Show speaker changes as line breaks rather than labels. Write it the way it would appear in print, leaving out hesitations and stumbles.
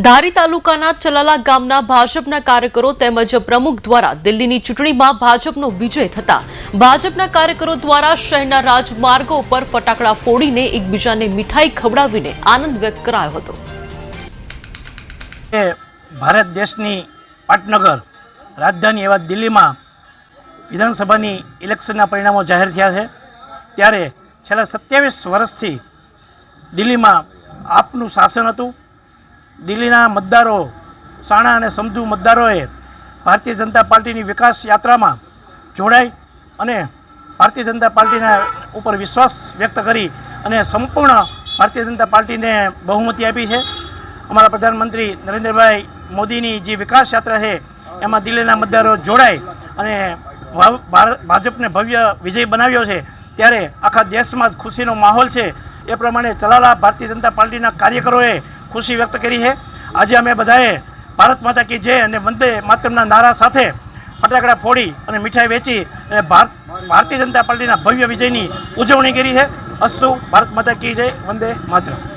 ધારી તાલુકાના ચલાલા ગામના ભાજપના કાર્યકરો તેમજ પ્રમુખ દ્વારા દિલ્હીની ચૂંટણીમાં ભાજપનો વિજય થતા ભાજપના કાર્યકરો દ્વારા શહેરના રાજમાર્ગો પર ફટાકડા ફોડીને એકબીજાને મીઠાઈ ખવડાવીને આનંદ વ્યક્ત કરાયો હતો।
ભારત દેશની પાટનગર રાજધાની એવા દિલ્હીમાં વિધાનસભાની ઇલેક્શનના પરિણામો જાહેર થયા છે, ત્યારે છેલ્લા 27 વર્ષથી દિલ્હીમાં આપનું શાસન હતું। દિલ્હીના મતદારો, સાણા અને સમજુ મતદારોએ ભારતીય જનતા પાર્ટીની વિકાસ યાત્રામાં જોડાઈ અને ભારતીય જનતા પાર્ટીના ઉપર વિશ્વાસ વ્યક્ત કરી અને સંપૂર્ણ ભારતીય જનતા પાર્ટીને બહુમતી આપી છે। અમારા પ્રધાનમંત્રી નરેન્દ્રભાઈ મોદીની જે વિકાસ યાત્રા છે એમાં દિલ્હીના મતદારો જોડાઈ અને ભાજપને ભવ્ય વિજય બનાવ્યો છે, ત્યારે આખા દેશમાં જ ખુશીનો માહોલ છે। એ પ્રમાણે ચલાલા ભારતીય જનતા પાર્ટીના કાર્યકરોએ ખુશી વ્યક્ત કરી છે। આજે અમે બધાએ ભારત માતા કી જય અને વંદે માતરમના નારા સાથે ફટાકડા ફોડી અને મીઠાઈ વેચી અને ભારતીય જનતા પાર્ટીના ભવ્ય વિજયની ઉજવણી કરી છે। અસ્તુ ભારત માતા કી જય, વંદે માતરમ।